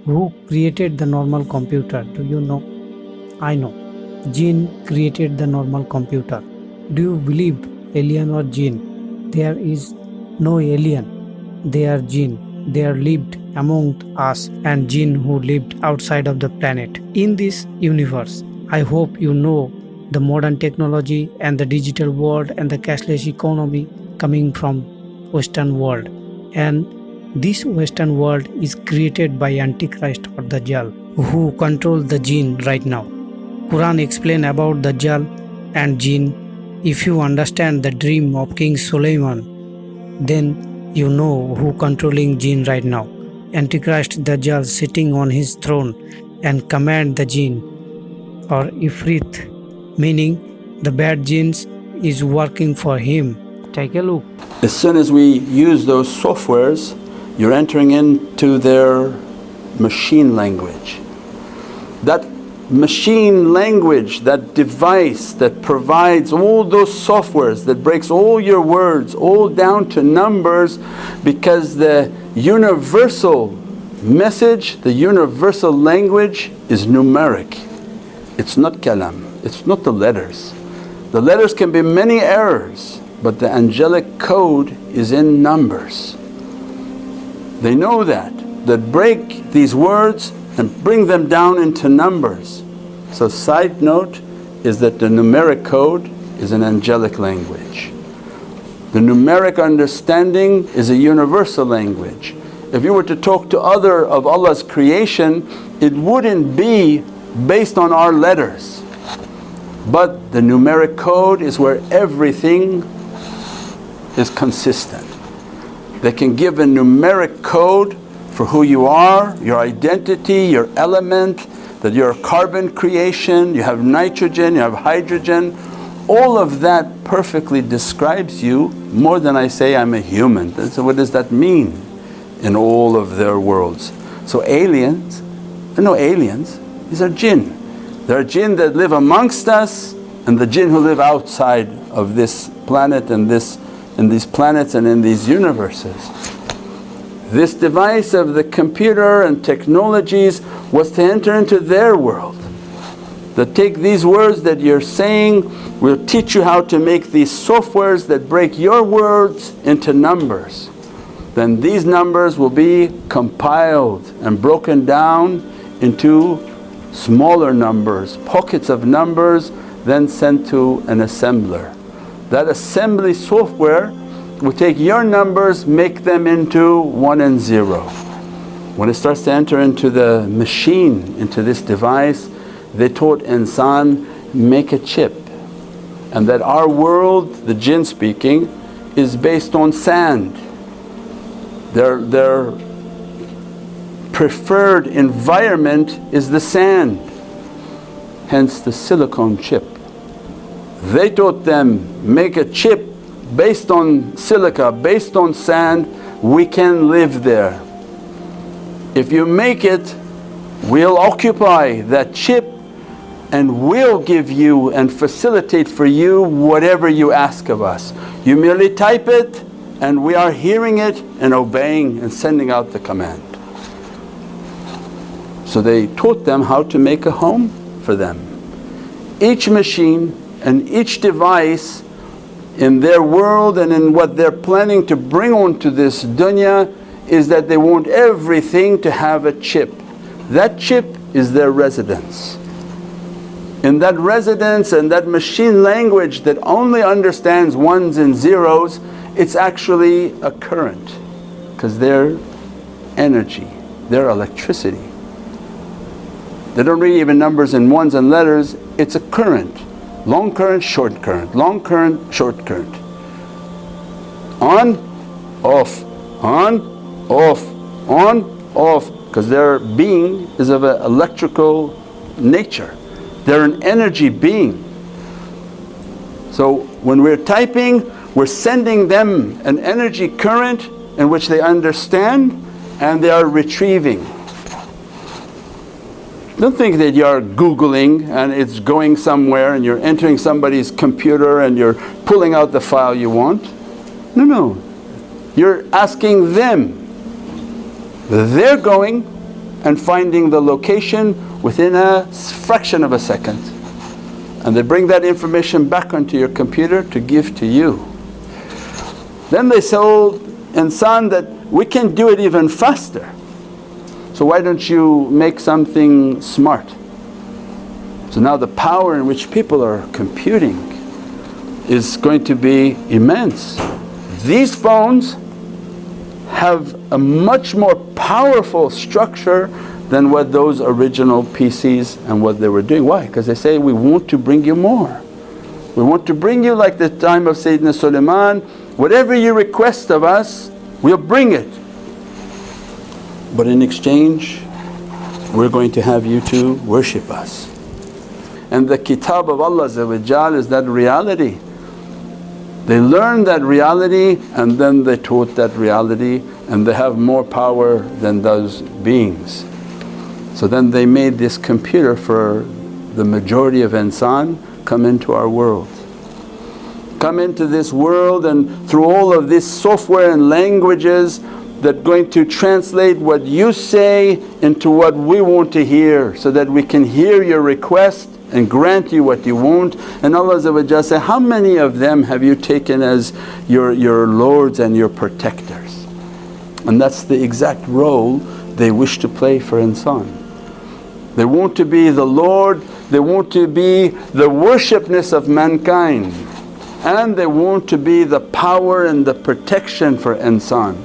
Who created the normal computer? Do you know? I know. Jinn created the normal computer. Do you believe alien or jinn? There is no alien. They are jinn. They are lived among us and jinn who lived outside of the planet. In this universe, I hope you know the modern technology and the digital world and the cashless economy coming from Western world. And this Western world is created by Antichrist or Dajjal who control the jinn right now. Quran explain about Dajjal and jinn. If you understand the dream of King Solomon, then you know who controlling jinn right now. Antichrist Dajjal sitting on his throne and command the jinn or Ifrit, meaning the bad jinns is working for him. Take a look. As soon as we use those softwares, you're entering into their machine language. That machine language, that device that provides all those softwares, that breaks all your words all down to numbers, because the universal message, the universal language is numeric. It's not kalam, it's not the letters. The letters can be many errors, but the angelic code is in numbers. They know that break these words and bring them down into numbers. So side note is that the numeric code is an angelic language. The numeric understanding is a universal language. If you were to talk to other of Allah's creation, it wouldn't be based on our letters. But the numeric code is where everything is consistent. They can give a numeric code for who you are, your identity, your element, that you're a carbon creation, you have nitrogen, you have hydrogen. All of that perfectly describes you more than I say I'm a human. So what does that mean in all of their worlds? So aliens, they're no aliens, these are jinn. There are jinn that live amongst us and the jinn who live outside of this planet and in these planets and in these universes. This device of the computer and technologies was to enter into their world. That take these words that you're saying, we'll teach you how to make these softwares that break your words into numbers. Then these numbers will be compiled and broken down into smaller numbers, pockets of numbers, then sent to an assembler. That assembly software will take your numbers, make them into 1 and 0. When it starts to enter into the machine, into this device, they taught insan, make a chip. And that our world, the jinn speaking, is based on sand. Their preferred environment is the sand, hence the silicone chip. They taught them, make a chip based on silica, based on sand, we can live there. If you make it, we'll occupy that chip and we'll give you and facilitate for you whatever you ask of us. You merely type it and we are hearing it and obeying and sending out the command. So they taught them how to make a home for them. Each machine and each device in their world and in what they're planning to bring onto this dunya is that they want everything to have a chip. That chip is their residence. In that residence and that machine language that only understands ones and zeros, it's actually a current, because they're energy, they're electricity. They don't read even numbers and ones and letters, it's a current. Long current, short current, long current, short current. On, off, on, off, on, off, because their being is of an electrical nature. They're an energy being. So when we're typing, we're sending them an energy current in which they understand and they are retrieving. Don't think that you're Googling and it's going somewhere and you're entering somebody's computer and you're pulling out the file you want. No. You're asking them. They're going and finding the location within a fraction of a second. And they bring that information back onto your computer to give to you. Then they told insan that we can do it even faster. So why don't you make something smart? So now the power in which people are computing is going to be immense. These phones have a much more powerful structure than what those original PCs and what they were doing. Why? Because they say, we want to bring you more. We want to bring you like the time of Sayyidina Sulaiman, whatever you request of us, we'll bring it. But in exchange, we're going to have you to worship us. And the kitab of Allah is that reality. They learned that reality and then they taught that reality, and they have more power than those beings. So then they made this computer for the majority of insan come into our world. Come into this world, and through all of this software and languages that going to translate what you say into what we want to hear, so that we can hear your request and grant you what you want. And Allah say, how many of them have you taken as your lords and your protectors? And that's the exact role they wish to play for insan. They want to be the Lord, they want to be the worshipness of mankind, and they want to be the power and the protection for insan.